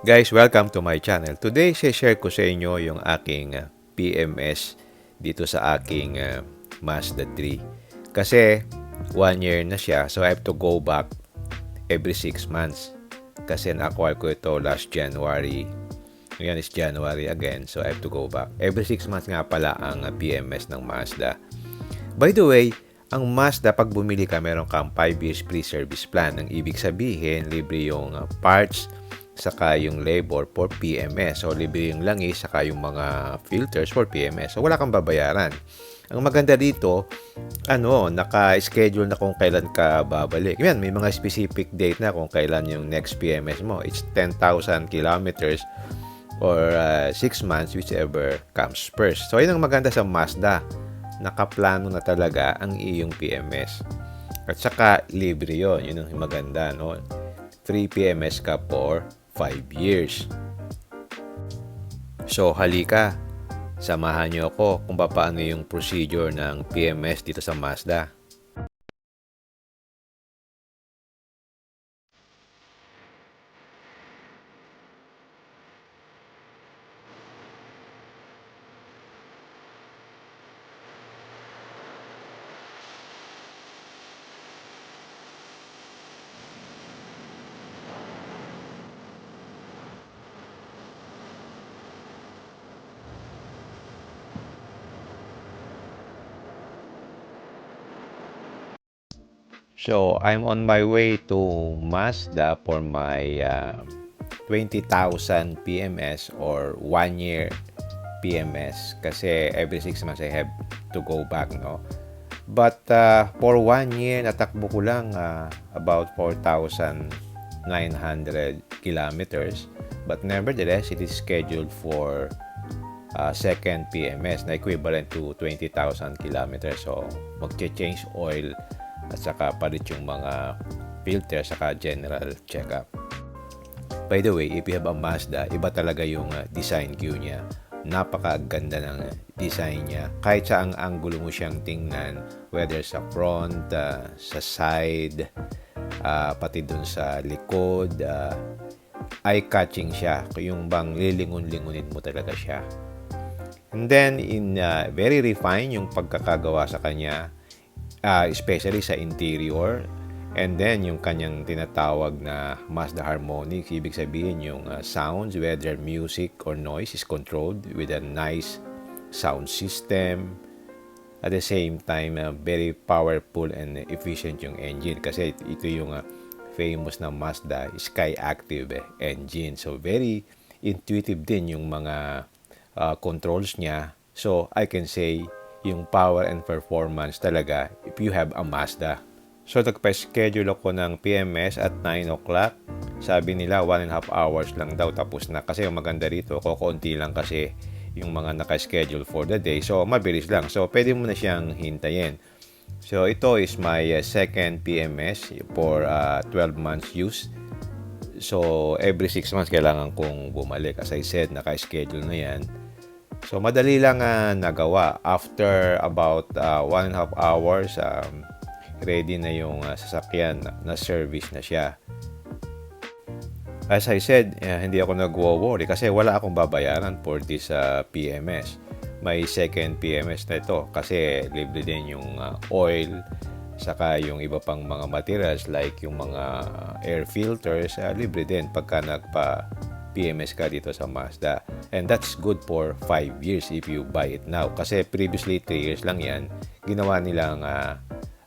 Guys, welcome to my channel. Today, share ko sa inyo yung aking PMS dito sa aking Mazda 3. Kasi 1 year na siya, so I have to go back every 6 months. Kasi na-acquire ko ito last January. Ngayon is January again, so I have to go back. Every 6 months nga pala ang PMS ng Mazda. By the way, ang Mazda, pag bumili ka, meron kang 5 years free service plan. Ang ibig sabihin, libre yung parts, saka yung labor for PMS. So, libre yung langis, saka yung mga filters for PMS. So, wala kang babayaran. Ang maganda dito, naka-schedule na kung kailan ka babalik. Yan, may mga specific date na kung kailan yung next PMS mo. It's 10,000 kilometers or 6 months, whichever comes first. So, yun ang maganda sa Mazda. Nakaplano na talaga ang iyong PMS. At saka, libre yun. Yun ang maganda, no? Free PMS ka for 5 years. So, halika. Samahan niyo ako kung paano yung procedure ng PMS dito sa Mazda. So, I'm on my way to Mazda for my 20,000 PMS or 1 year PMS kasi every 6 months I have to go back, no? But for 1 year, natakbo ko lang about 4,900 kilometers. But nevertheless, it is scheduled for second PMS na equivalent to 20,000 kilometers. So, mag-change oil at saka palit yung mga filter saka general checkup. By the way, if you have a Mazda, iba talaga yung design view niya. Napakaganda ng design niya. Kahit sa ang angulo mo siyang tingnan, whether sa front, sa side, pati dun sa likod, eye-catching siya. Yung bang lilingon-lingunin mo talaga siya. And then, very refined yung pagkakagawa sa kanya. Especially sa interior, and then yung kanyang tinatawag na Mazda Harmonics, ibig sabihin yung sounds, whether music or noise, is controlled with a nice sound system. At the same time, very powerful and efficient yung engine kasi ito yung famous na Mazda Sky Active engine. So very intuitive din yung mga controls niya. So I can say yung power and performance talaga if you have a Mazda. So, nagpa-schedule ako ng PMS at 9 o'clock. Sabi nila 1.5 hours lang daw tapos na. Kasi yung maganda rito, kukunti lang kasi yung mga naka-schedule for the day. So, mabilis lang. So, pwede mo na siyang hintayin. So, ito is my second PMS for 12 months use. So, every 6 months kailangan kong bumalik. As I said, naka-schedule na yan. So, madali lang nagawa. After about 1.5 hours, ready na yung sasakyan na service na siya. As I said, hindi ako nagwo-worry kasi wala akong babayaran for this PMS. May second PMS na ito kasi libre din yung oil, saka yung iba pang mga materials like yung mga air filters, libre din pagka PMS ka dito sa Mazda. And that's good for 5 years if you buy it now. Kasi previously 3 years lang yan. Ginawa nilang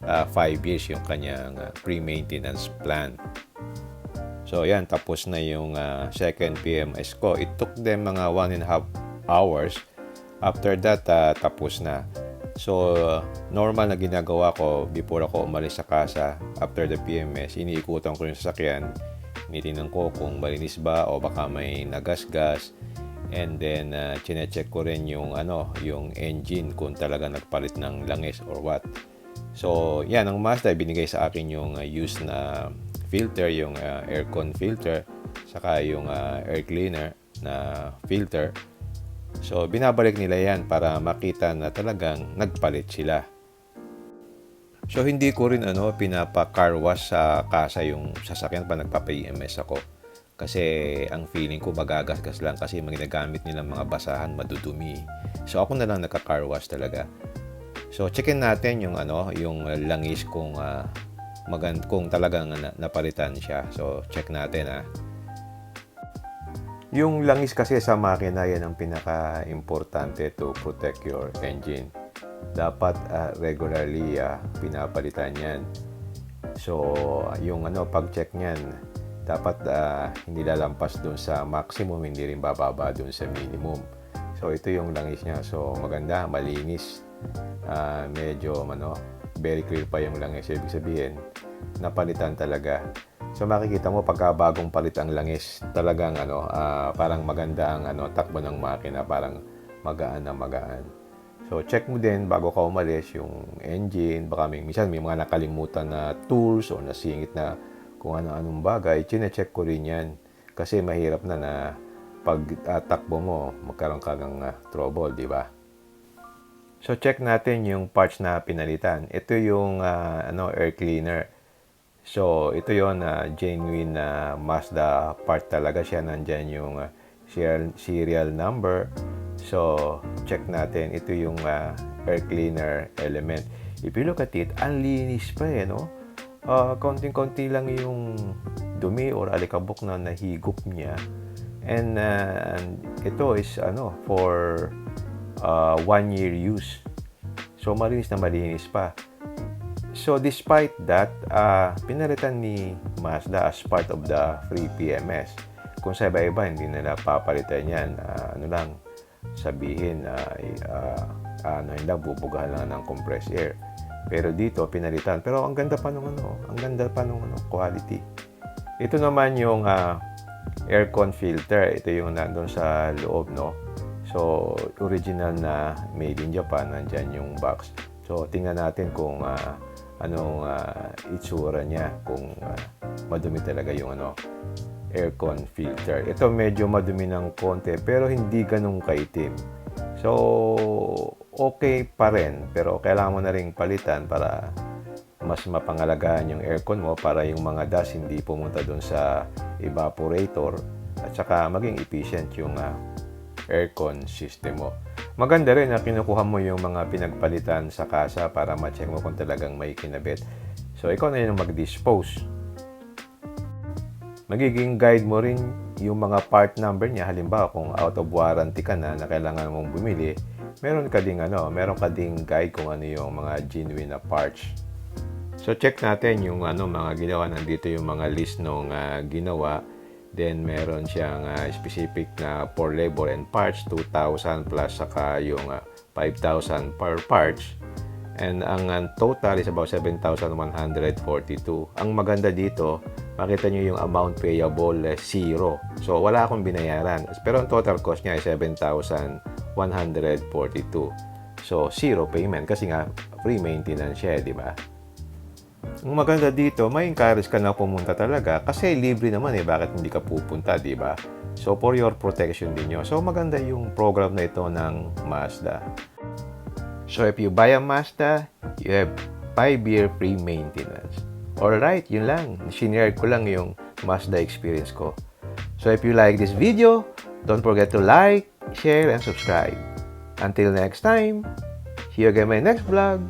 5 years yung kanyang pre-maintenance plan. So yan, tapos na yung second PMS ko. It took them mga 1.5 hours. After that, tapos na. So, normal na ginagawa ko before ako umalis sa casa after the PMS. Iniikutan ko yung sasakyan. Tinitingnan ko kung malinis ba o baka may nagasgas, and then chine-check ko rin yung yung engine kung talaga nagpalit ng langis or what. So yan, ang Mazda binigay sa akin yung used na filter, yung aircon filter, saka yung air cleaner na filter. So binabalik nila yan para makita na talagang nagpalit sila. So, hindi ko rin pinapa-car wash sa kasa yung sasakyan pa nagpapa-EMS ako. Kasi ang feeling ko magagasgas lang kasi ginagamit nilang mga basahan, madudumi. So ako na lang nagka-car wash talaga. So checkin natin yung yung langis kung kung talagang napalitan siya. So check natin. Yung langis kasi sa makina yan ang pinaka-importante to protect your engine. Dapat regularly pinapalitan yan. So yung pag-check niyan, dapat hindi lalampas dun sa maximum, hindi rin bababa dun sa minimum. So ito yung langis niya. So maganda, malinis. Medyo very clear pa yung langis. Ibig sabihin, napalitan talaga. So makikita mo pagka bagong palit ang langis, talagang parang maganda ang takbo ng makina, parang magaan na magaan. So check mo din bago ka umalis yung engine. Baka minsan may mga nakalimutan na tools o nasingit na kung ano-anong bagay, chine-check ko rin yan. Kasi mahirap na pag takbo mo, magkaroon ka ng trouble, di ba? So check natin yung parts na pinalitan. Ito yung air cleaner. So ito yon genuine Mazda part talaga siya. Nandyan yung serial number. So check natin. Ito yung air cleaner element. If you look at it, ang linis pa no? Konting-konti lang yung dumi or alikabok na nahigop niya. And ito is for 1 year use. So malinis na malinis pa. So despite that, pinalitan ni Mazda as part of the free PMS. Kung sa iba-iba hindi nila papalitan yan, sabihin hindi bubugahan lang ng compressed air. Pero dito pinalitan. Pero ang ganda pa nung quality. Ito naman yung aircon filter. Ito yung nandun sa loob, no. So original na made in Japan, nandyan yung box. So tingnan natin kung anong itsura niya, kung madumi talaga yung aircon filter. Ito medyo madumi ng konti pero hindi ganun kaitim. So okay pa rin, pero kailangan mo na ring palitan para mas mapangalagaan yung aircon mo, para yung mga dust hindi pumunta doon sa evaporator at saka maging efficient yung aircon system mo. Maganda rin na kinukuha mo yung mga pinagpalitan sa kasa para ma-check mo kung talagang may kinabit. So ikaw na yung mag-dispose. Magiging guide mo rin yung mga part number niya. Halimbawa kung out of warranty ka na kailangan mong bumili, meron ka ding guide kung ano yung mga genuine na parts. So check natin yung mga ginawa. Nandito yung mga list ng ginawa. Then meron siyang specific na for labor and parts, 2,000 plus saka yung 5,000 per parts. And ang total is about 7,142. Ang maganda dito, makita nyo yung amount payable, zero. So wala akong binayaran. Pero ang total cost niya ay 7,142. So zero payment kasi nga free maintenance siya, di ba? Ang maganda dito, may encourage ka na pumunta talaga kasi libre naman bakit hindi ka pupunta, di ba? So for your protection din yun. So maganda yung program na ito ng Mazda. So if you buy a Mazda, you have 5-year free maintenance. Alright, yun lang. Sinare ko lang yung Mazda experience ko. So if you like this video, don't forget to like, share, and subscribe. Until next time, see you again in my next vlog.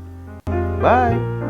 Bye!